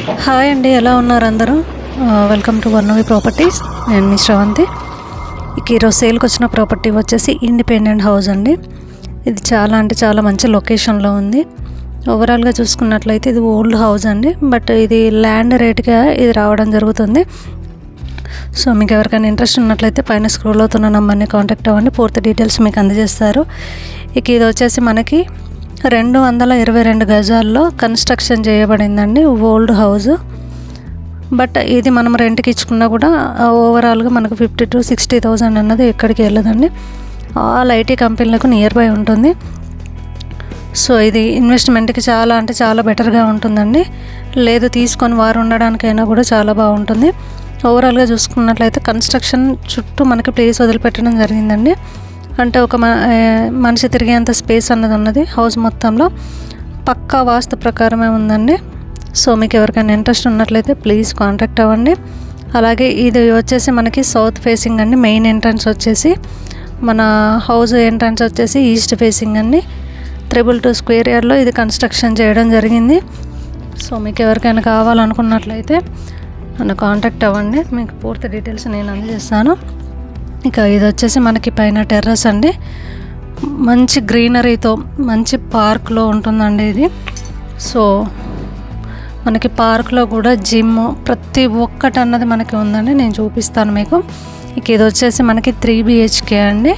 Hi అండి, ఎలా ఉన్నారు అందరూ? Welcome to Varnavi properties. నేను మీ శ్రవంతి. ఇక ఈరోజు సేల్కి వచ్చిన ప్రాపర్టీ వచ్చేసి ఇండిపెండెంట్ హౌస్ అండి. ఇది చాలా అంటే చాలా మంచి లొకేషన్లో ఉంది. ఓవరాల్గా చూసుకున్నట్లయితే ఇది ఓల్డ్ హౌస్ అండి, బట్ ఇది ల్యాండ్ రేట్గా ఇది రావడం జరుగుతుంది. సో మీకు ఎవరికైనా ఇంట్రెస్ట్ ఉన్నట్లయితే పైన స్క్రోల్ అవుతున్న నంబర్ని కాంటాక్ట్ అవ్వండి. పూర్తి డీటెయిల్స్ మీకు అందజేస్తారు. ఇక ఇది వచ్చేసి మనకి 222 గజాల్లో కన్స్ట్రక్షన్ చేయబడిందండి ఓల్డ్ హౌస్. బట్ ఇది మనం రెంట్కి ఇచ్చుకున్నా కూడా ఓవరాల్గా మనకు 50,000 to 60,000 అన్నది ఎక్కడికి వెళ్ళదండి. ఆల్ ఐటీ కంపెనీలకు నియర్ బై ఉంటుంది. సో ఇది ఇన్వెస్ట్మెంట్కి చాలా అంటే చాలా బెటర్గా ఉంటుందండి. లేదు తీసుకొని వారు ఉండడానికైనా కూడా చాలా బాగుంటుంది. ఓవరాల్గా చూసుకున్నట్లయితే కన్స్ట్రక్షన్ చుట్టూ మనకి ప్లేస్ వదిలిపెట్టడం జరిగిందండి. అంటే ఒక మనిషి తిరిగేంత స్పేస్ అన్నది ఉన్నది హౌస్ మొత్తంలో. పక్కా వాస్తు ప్రకారమే ఉందండి. సో మీకు ఎవరికైనా ఇంట్రెస్ట్ ఉన్నట్లయితే ప్లీజ్ కాంటాక్ట్ అవ్వండి. అలాగే ఇది వచ్చేసి మనకి సౌత్ ఫేసింగ్ అండి. మెయిన్ ఎంట్రన్స్ వచ్చేసి మన హౌస్ ఎంట్రన్స్ వచ్చేసి ఈస్ట్ ఫేసింగ్ అండి. 222 స్క్వేర్ యార్డ్లో ఇది కన్స్ట్రక్షన్ చేయడం జరిగింది. సో మీకు ఎవరికైనా కావాలనుకున్నట్లయితే నన్ను కాంటాక్ట్ అవ్వండి. మీకు పూర్తి డీటెయిల్స్ నేను అందజేస్తాను. ఇక ఇది వచ్చేసి మనకి పైన టెర్రస్ అండి. మంచి గ్రీనరీతో మంచి పార్క్లో ఉంటుందండి ఇది. సో మనకి పార్క్లో కూడా జిమ్ ప్రతి ఒక్కటి అన్నది మనకి ఉందండి. నేను చూపిస్తాను మీకు. ఇక ఇది వచ్చేసి మనకి 3 BHK అండి.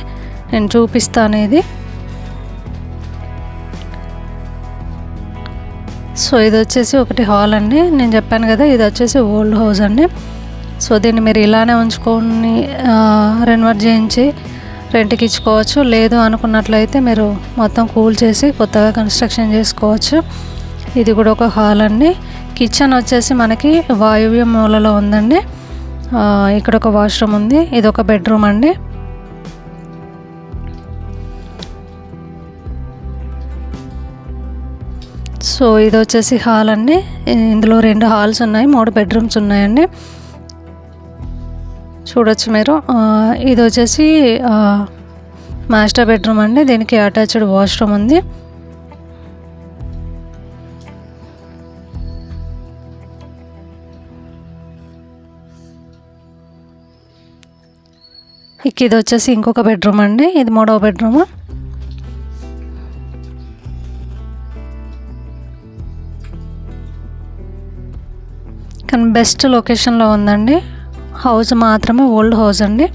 నేను చూపిస్తాను ఇది. సో ఇది వచ్చేసి ఒకటి హాల్ అండి. నేను చెప్పాను కదా ఇది వచ్చేసి ఓల్డ్ హౌస్ అండి. సో దీన్ని మీరు ఇలానే ఉంచుకొని రెనోవేట్ చేయించి రెంట్కి ఇచ్చుకోవచ్చు. లేదు అనుకున్నట్లయితే మీరు మొత్తం కూల్ చేసి కొత్తగా కన్స్ట్రక్షన్ చేసుకోవచ్చు. ఇది కూడా ఒక హాల్ అండి. కిచెన్ వచ్చేసి మనకి వాయువ్య మూలలో ఉందండి. ఇక్కడ ఒక వాష్రూమ్ ఉంది. ఇది ఒక బెడ్రూమ్ అండి. సో ఇది వచ్చేసి హాల్ అండి. ఇందులో 2 హాల్స్ ఉన్నాయి, 3 బెడ్రూమ్స్ ఉన్నాయండి. చూడొచ్చు మీరు. ఇది వచ్చేసి మాస్టర్ బెడ్రూమ్ అండి. దీనికి అటాచ్డ్ వాష్రూమ్ ఉంది. ఇక ఇది వచ్చేసి ఇంకొక బెడ్రూమ్ అండి. ఇది 3వ బెడ్రూమ్. కానీ బెస్ట్ లొకేషన్లో ఉందండి. హౌస్ మాత్రమే ఓల్డ్ హౌస్ అండి.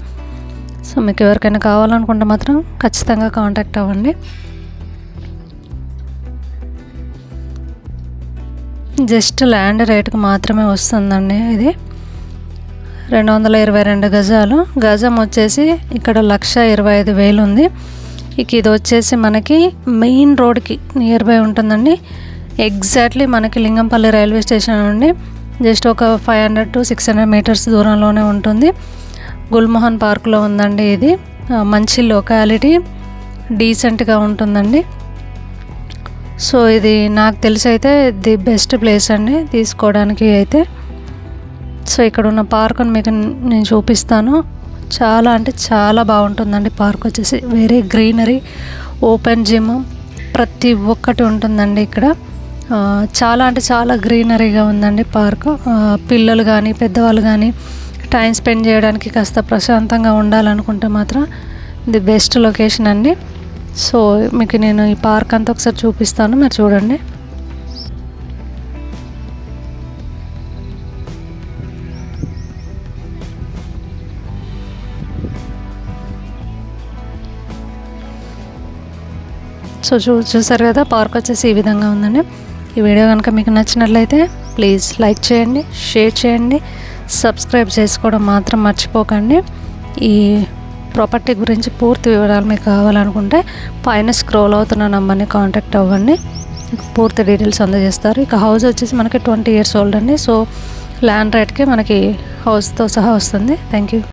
సో మీకు ఎవరికైనా కావాలనుకుంటే మాత్రం ఖచ్చితంగా కాంటాక్ట్ అవ్వండి. జస్ట్ ల్యాండ్ రేట్కి మాత్రమే వస్తుందండి. ఇది 222 గజాలు. గజం వచ్చేసి ఇక్కడ 1,25,000 ఉంది. ఇక ఇది వచ్చేసి మనకి మెయిన్ రోడ్కి నియర్ బై ఉంటుందండి. ఎగ్జాక్ట్లీ మనకి లింగంపల్లి రైల్వే స్టేషన్ నుండి జస్ట్ ఒక 500 to 600 మీటర్స్ దూరంలోనే ఉంటుంది. గుల్మోహన్ పార్క్లో ఉందండి. ఇది మంచి లొకాలిటీ, డీసెంట్గా ఉంటుందండి. సో ఇది నాకు తెలిసి అయితే ది బెస్ట్ ప్లేస్ అండి తీసుకోవడానికి అయితే. సో ఇక్కడ ఉన్న పార్క్ని మీకు నేను చూపిస్తాను. చాలా అంటే చాలా బాగుంటుందండి. పార్క్ వచ్చేసి వెరీ గ్రీనరీ, ఓపెన్ జిమ్ ప్రతి ఒక్కటి ఉంటుందండి ఇక్కడ. చాలా అంటే చాలా గ్రీనరీగా ఉందండి పార్క్. పిల్లలు కానీ పెద్దవాళ్ళు కానీ టైం స్పెండ్ చేయడానికి కాస్త ప్రశాంతంగా ఉండాలనుకుంటే మాత్రం ది బెస్ట్ లొకేషన్ అండి. సో మీకు నేను ఈ పార్క్ అంతా ఒకసారి చూపిస్తాను, మీరు చూడండి. సో చూసారు కదా, పార్క్ వచ్చేసి ఈ విధంగా ఉందండి. ఈ వీడియో కనుక మీకు నచ్చినట్లయితే ప్లీజ్ లైక్ చేయండి, షేర్ చేయండి, సబ్స్క్రైబ్ చేసుకోవడం మాత్రం మర్చిపోకండి. ఈ ప్రాపర్టీ గురించి పూర్తి వివరాలు మీకు కావాలనుకుంటే పైన స్క్రోల్ అవుతున్న నంబర్ని కాంటాక్ట్ అవ్వండి. పూర్తి డీటెయిల్స్ అందజేస్తారు. ఇక హౌస్ వచ్చేసి మనకి 20 years ఓల్డ్ అండి. సో ల్యాండ్ రేట్కి మనకి హౌస్తో సహా వస్తుంది. Thank you.